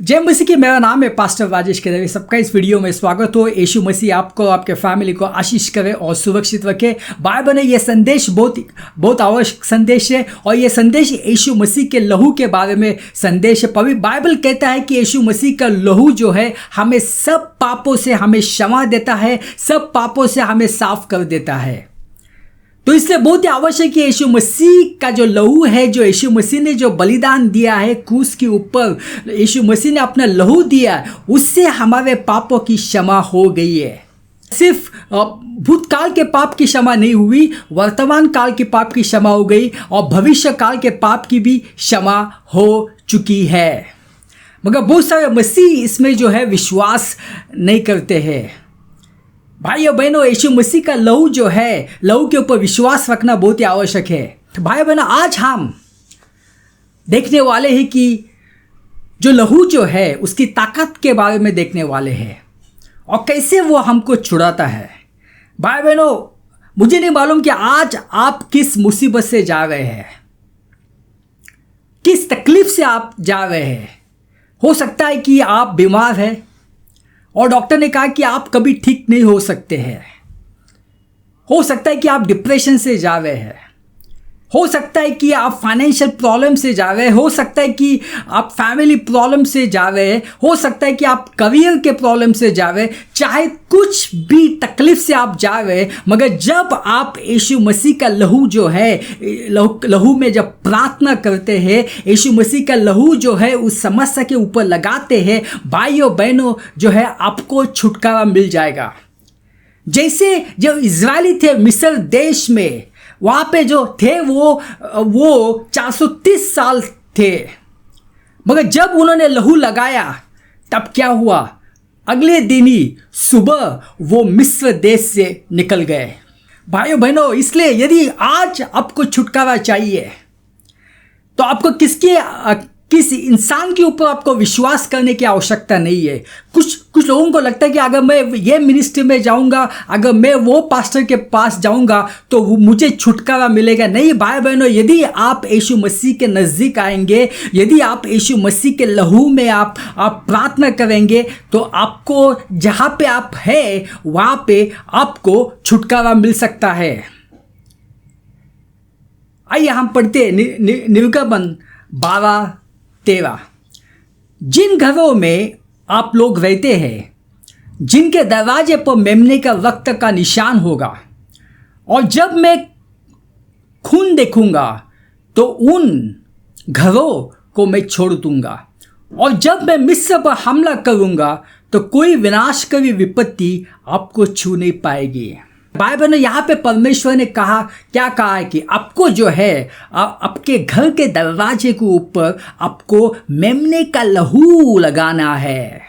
जय मसीह की। मेरा नाम है पास्टर राजेश के। सबका इस वीडियो में स्वागत हो। यीशु मसीह आपको आपके फैमिली को आशीष करे और सुरक्षित रखे। बाइबल ने यह संदेश बहुत आवश्यक संदेश है और यह संदेश यीशु मसीह के लहू के बारे में संदेश है। पवित्र बाइबल कहता है कि यीशु मसीह का लहू जो है हमें सब पापों से हमें क्षमा देता है, सब पापों से हमें साफ कर देता है। तो इसलिए बहुत ही आवश्यक है यीशु मसीह का जो लहू है, जो यीशु मसीह ने जो बलिदान दिया है क्रूस के ऊपर, यीशु मसीह ने अपना लहू दिया, उससे हमारे पापों की क्षमा हो गई है। सिर्फ भूतकाल के पाप की क्षमा नहीं हुई, वर्तमान काल के पाप की क्षमा हो गई और भविष्य काल के पाप की भी क्षमा हो चुकी है। मगर बहुत सारे मसीह इसमें जो है विश्वास नहीं करते हैं। भाइयों बहनों, यीशु मसीह का लहू जो है, लहू के ऊपर विश्वास रखना बहुत ही आवश्यक है। भाइयों बहनों, आज हम देखने वाले हैं कि जो लहू जो है उसकी ताकत के बारे में देखने वाले हैं और कैसे वो हमको छुड़ाता है। भाई बहनों, मुझे नहीं मालूम कि आज आप किस मुसीबत से जा रहे हैं, किस तकलीफ से आप जा रहे हैं। हो सकता है कि आप बीमार हैं और डॉक्टर ने कहा कि आप कभी ठीक नहीं हो सकते हैं। हो सकता है कि आप डिप्रेशन से जा रहे हैं, हो सकता है कि आप फाइनेंशियल प्रॉब्लम से जा रहे हैं, हो सकता है कि आप फैमिली प्रॉब्लम से जा रहे हैं, हो सकता है कि आप करियर के प्रॉब्लम से जा रहे हैं। चाहे कुछ भी तकलीफ से आप जा रहे हैं, मगर जब आप यीशु मसीह का लहू जो है, लहू में जब प्रार्थना करते हैं, यीशु मसीह का लहू जो है उस समस्या के ऊपर लगाते हैं, भाइयों बहनों, जो है आपको छुटकारा मिल जाएगा। जैसे जो इजरायली थे मिस्र देश में, वहाँ पे जो थे वो 430 साल थे, मगर जब उन्होंने लहू लगाया तब क्या हुआ? अगले दिन ही सुबह वो मिस्र देश से निकल गए। भाइयों बहनों, इसलिए यदि आज आपको छुटकारा चाहिए तो आपको किस इंसान के ऊपर आपको विश्वास करने की आवश्यकता नहीं है। कुछ लोगों को लगता है कि अगर मैं ये मिनिस्ट्री में जाऊंगा, अगर मैं वो पास्टर के पास जाऊंगा तो मुझे छुटकारा मिलेगा। नहीं भाई बहनों, यदि आप यीशु मसीह के नज़दीक आएंगे, यदि आप यीशु मसीह के लहू में आप प्रार्थना करेंगे तो आपको जहाँ पे आप है वहाँ पे आपको छुटकारा मिल सकता है। आइए हम पढ़ते हैं निर्गमन 12:13। जिन घरों में आप लोग रहते हैं, जिनके दरवाजे पर मेमने का रक्त का निशान होगा, और जब मैं खून देखूंगा तो उन घरों को मैं छोड़ दूंगा, और जब मैं मिस्र पर हमला करूंगा तो कोई विनाशकारी विपत्ति आपको छू नहीं पाएगी। बाइबल ने यहाँ पे परमेश्वर ने क्या कहा है कि आपको जो है आपके घर के दरवाजे के ऊपर आपको मेमने का लहू लगाना है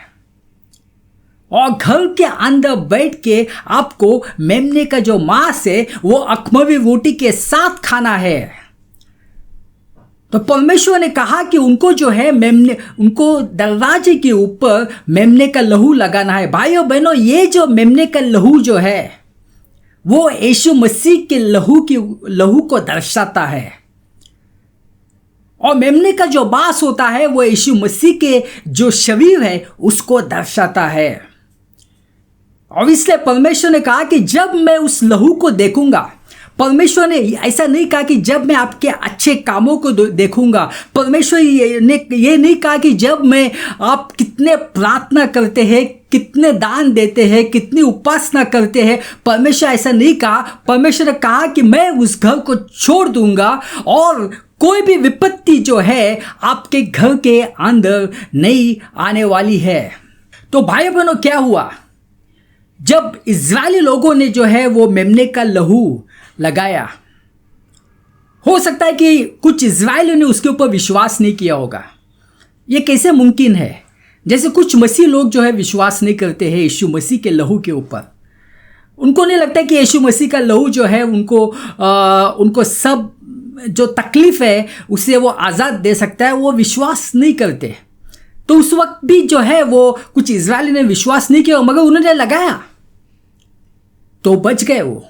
और घर के अंदर बैठ के आपको मेमने का जो मांस है वो अख़मीरी रोटी के साथ खाना है। तो परमेश्वर ने कहा कि उनको जो है उनको दरवाजे के ऊपर मेमने का लहू लगाना है। भाइयों बहनों, ये जो मेमने का लहू जो है वो यीशु मसीह के लहू को दर्शाता है, और मेमने का जो मांस होता है वो यीशु मसीह के जो शरीर है उसको दर्शाता है। और इसलिए परमेश्वर ने कहा कि जब मैं उस लहू को देखूंगा, परमेश्वर ने ऐसा नहीं कहा कि जब मैं आपके अच्छे कामों को देखूंगा, परमेश्वर ने ये नहीं कहा कि जब मैं आप कितने प्रार्थना करते हैं, कितने दान देते हैं, कितनी उपासना करते हैं, परमेश्वर ऐसा नहीं कहा। परमेश्वर ने कहा कि मैं उस घर को छोड़ दूंगा और कोई भी विपत्ति जो है आपके घर के अंदर नहीं आने वाली है। तो भाई बहनों, क्या हुआ? जब इजरायली लोगों ने जो है वो मेमने का लहू लगाया, हो सकता है कि कुछ इजरायलियों ने उसके ऊपर विश्वास नहीं किया होगा। ये कैसे मुमकिन है? जैसे कुछ मसीह लोग जो है विश्वास नहीं करते हैं यीशु मसीह के लहू के ऊपर। उनको नहीं लगता कि यीशु मसीह का लहू जो है उनको सब जो तकलीफ है उससे वो आज़ाद दे सकता है, वो विश्वास नहीं करते। तो उस वक्त भी जो है वो कुछ इजरायली ने विश्वास नहीं किया, मगर उन्होंने लगाया तो बच गए वो।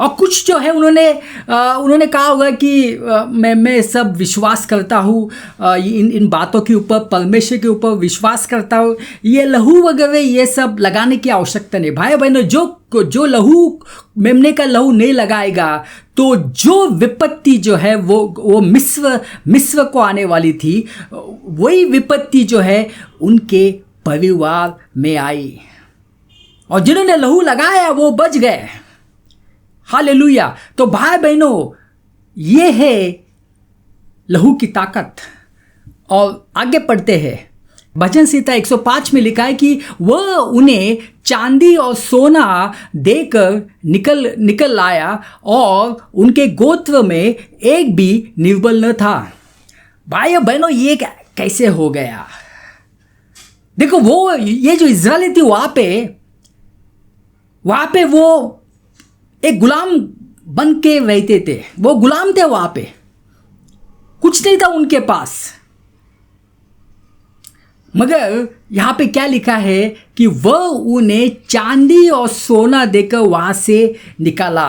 और कुछ जो है उन्होंने कहा होगा कि मैं सब विश्वास करता हूँ, इन बातों के ऊपर, परमेश्वर के ऊपर विश्वास करता हूँ, ये लहू वगैरह ये सब लगाने की आवश्यकता नहीं। भाई बहनों, जो लहू, मेमने का लहू नहीं लगाएगा तो जो विपत्ति जो है वो मिस्र को आने वाली थी, वही विपत्ति जो है उनके परिवार में आई, और जिन्होंने लहू लगाया वो बच गए। हालेलुया। तो भाई बहनों, ये है लहू की ताकत। और आगे पढ़ते हैं, भजन संहिता 105 में लिखा है कि वह उन्हें चांदी और सोना देकर निकल आया और उनके गोत्र में एक भी निर्बल न था। भाई बहनों, ये कैसे हो गया? देखो, ये जो इज़राइली थी वहाँ पे वो एक गुलाम बन के रहते थे, वो गुलाम थे, वहाँ पे कुछ नहीं था उनके पास। मगर यहाँ पे क्या लिखा है कि वह उन्हें चांदी और सोना देकर वहाँ से निकाला।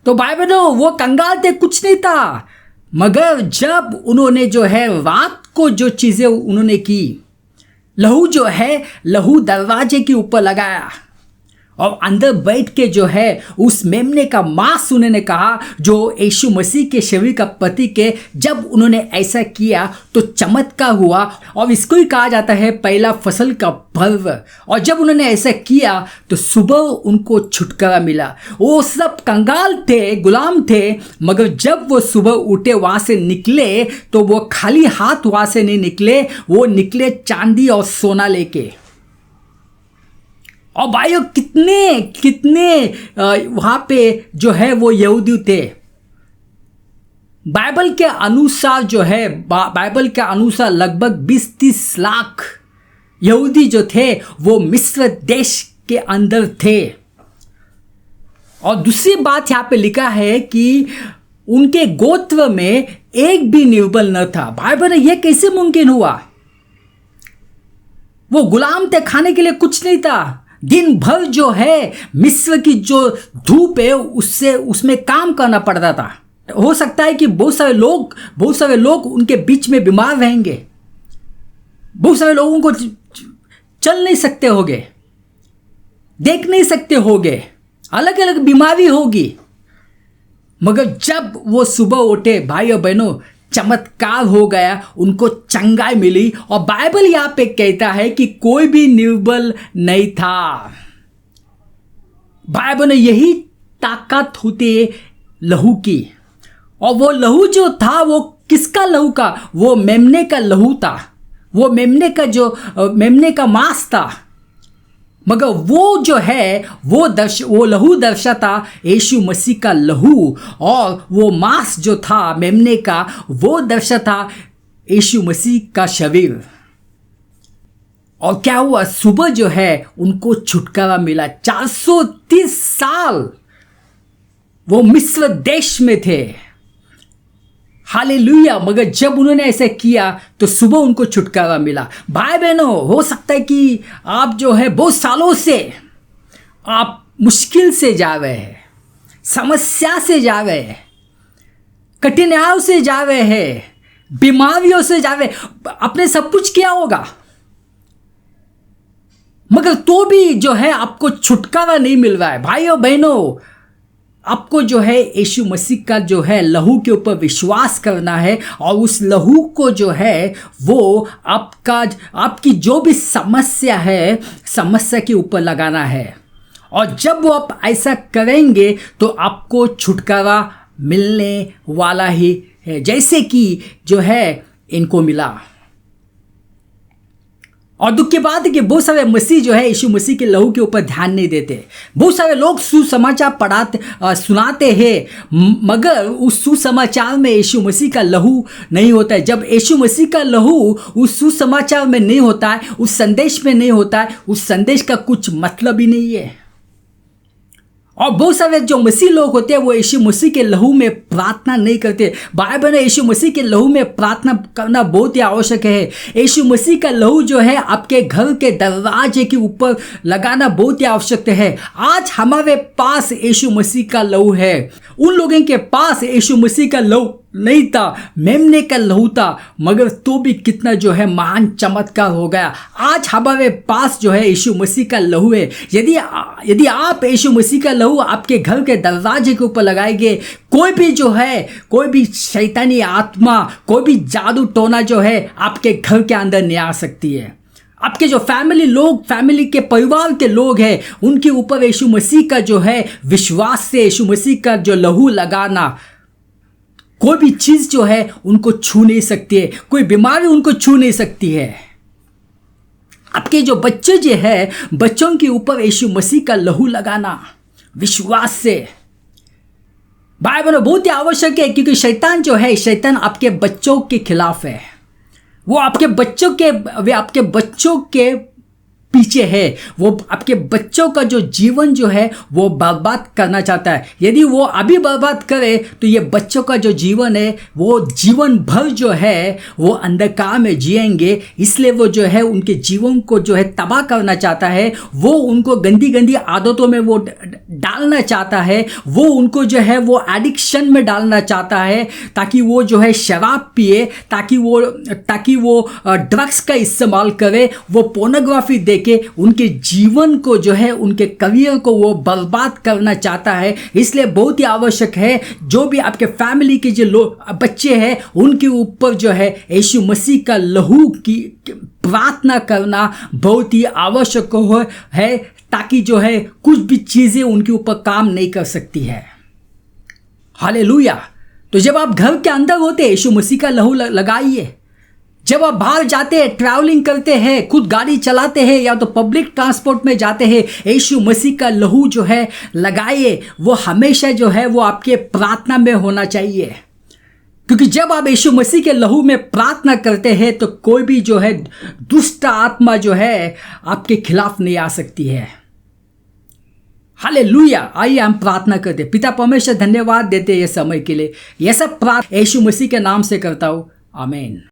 तो भाई बहनों, वो कंगाल थे, कुछ नहीं था। मगर जब उन्होंने जो है रात को जो चीज़ें उन्होंने की, लहू दरवाजे के ऊपर लगाया और अंदर बैठ के जो है उस मेमने का मांस उन्होंने कहा, जो यीशु मसीह के शरीर का प्रतीक है, जब उन्होंने ऐसा किया तो चमत्कार हुआ। और इसको ही कहा जाता है पहला फसल का पर्व। और जब उन्होंने ऐसा किया तो सुबह उनको छुटकारा मिला। वो सब कंगाल थे, गुलाम थे, मगर जब वो सुबह उठे, वहाँ से निकले, तो वो खाली हाथ वहाँ से नहीं निकले, वो निकले चांदी और सोना लेके। और भाइयों, कितने वहाँ पे जो है वो यहूदी थे। बाइबल के अनुसार लगभग 20-30 लाख यहूदी जो थे वो मिस्र देश के अंदर थे। और दूसरी बात यहाँ पे लिखा है कि उनके गोत्र में एक भी निर्बल न था। भाई बहन, ये कैसे मुमकिन हुआ? वो गुलाम थे, खाने के लिए कुछ नहीं था। दिन भर जो है मिस्र की जो धूप है उसमें काम करना पड़ता था। हो सकता है कि बहुत सारे लोग उनके बीच में बीमार रहेंगे, बहुत सारे लोगों को चल नहीं सकते होंगे, देख नहीं सकते होंगे, अलग अलग बीमारी होगी। मगर जब वो सुबह उठे, भाई और बहनों, चमत्कार हो गया, उनको चंगाई मिली। और बाइबल यहाँ पे कहता है कि कोई भी निर्बल नहीं था। बाइबल में यही ताकत होती है लहू की। और वो लहू जो था वो किसका लहू का? वो मेमने का लहू था, वो मेमने का मांस था। मगर वो जो है वो लहू दर्शाता यीशु मसीह का लहू, और वो मांस जो था मेमने का वो दर्शाता यीशु मसीह का शरीर। और क्या हुआ? सुबह जो है उनको छुटकारा मिला। 430 साल वो मिस्र देश में थे। हालेलुया। मगर जब उन्होंने ऐसा किया तो सुबह उनको छुटकारा मिला। भाई बहनों, हो सकता है कि आप जो है बहुत सालों से आप मुश्किल से जा रहे हैं, समस्या से जा रहे हैं, कठिनाइयों से जा रहे हैं, बीमारियों से जा रहे हैं, आपने सब कुछ किया होगा, मगर तो भी जो है आपको छुटकारा नहीं मिल रहा है। भाइयों बहनों, आपको जो है यीशु मसीह का जो है लहू के ऊपर विश्वास करना है, और उस लहू को जो है वो आपकी जो भी समस्या है, समस्या के ऊपर लगाना है। और जब वो आप ऐसा करेंगे तो आपको छुटकारा मिलने वाला ही है, जैसे कि जो है इनको मिला। और दुख की बात है कि बहुत सारे मसीह जो है यीशु मसीह के लहू के ऊपर ध्यान नहीं देते। बहुत सारे लोग सुसमाचार सुनाते हैं, मगर उस सुसमाचार में यीशु मसीह का लहू नहीं होता है। जब यीशु मसीह का लहू उस सुसमाचार में नहीं होता है, उस संदेश में नहीं होता है, उस संदेश का कुछ मतलब ही नहीं है। और बहुत सारे जो मसीह लोग होते हैं वो यीशु मसीह के लहू में प्रार्थना नहीं करते। बाइबल में यीशु मसीह के लहू में प्रार्थना करना बहुत ही आवश्यक है। यीशु मसीह का लहू जो है आपके घर के दरवाजे के ऊपर लगाना बहुत ही आवश्यक है। आज हमारे पास यीशु मसीह का लहू है। उन लोगों के पास यीशु मसीह का लहू नहीं था, मेमने का लहू था, मगर तो भी कितना जो है महान चमत्कार हो गया। आज हमारे पास जो है यीशु मसीह का लहू है। यदि आप यीशु मसीह का लहू आपके घर के दरवाजे के ऊपर लगाएंगे, कोई भी जो है, कोई भी शैतानी आत्मा, कोई भी जादू टोना जो है आपके घर के अंदर नहीं आ सकती है। आपके जो फैमिली के परिवार के लोग हैं, उनके ऊपर यीशु मसीह का जो है विश्वास से यीशु मसीह का जो लहू लगाना, कोई भी चीज जो है उनको छू नहीं सकती है, कोई बीमारी उनको छू नहीं सकती है। आपके जो बच्चे जो है, बच्चों के ऊपर यीशु मसीह का लहू लगाना विश्वास से बाइबल में बहुत ही आवश्यक है, क्योंकि शैतान जो है, शैतान आपके बच्चों के खिलाफ है। वो आपके बच्चों के पीछे है। वो आपके बच्चों का जो जीवन जो है वो बर्बाद करना चाहता है। यदि वो अभी बर्बाद करे तो ये बच्चों का जो जीवन है वो जीवन भर जो है वो अंधकार में जिएंगे। इसलिए वो जो है उनके जीवन को जो है तबाह करना चाहता है। वो उनको गंदी गंदी आदतों में वो डालना चाहता है। वो उनको जो है वो एडिक्शन में डालना चाहता है, ताकि वो जो है शराब पिए, ताकि वो ड्रग्स का इस्तेमाल करे, वो पोर्नोग्राफी देखे, उनके जीवन को जो है, उनके करियर को वो बर्बाद करना चाहता है। इसलिए बहुत ही आवश्यक है, जो भी आपके फैमिली के जो बच्चे हैं उनके ऊपर जो है यीशु मसीह का लहू की प्रार्थना करना बहुत ही आवश्यक है, ताकि जो है कुछ भी चीजें उनके ऊपर काम नहीं कर सकती है। हालेलुया। तो जब आप घर के अंदर होते हैं, यीशु मसीह का लहू लगाइए। जब आप बाहर जाते हैं, ट्रैवलिंग करते हैं, खुद गाड़ी चलाते हैं या तो पब्लिक ट्रांसपोर्ट में जाते हैं, यीशु मसीह का लहू जो है लगाइए। वो हमेशा जो है वो आपके प्रार्थना में होना चाहिए, क्योंकि जब आप यीशु मसीह के लहू में प्रार्थना करते हैं तो कोई भी जो है दुष्ट आत्मा जो है आपके खिलाफ नहीं आ सकती है। हालेलुया। आइए हम प्रार्थना करते। पिता परमेश्वर, धन्यवाद देते ये समय के लिए। यह सब प्रार्थना यीशु मसीह के नाम से करता हूँ, आमीन।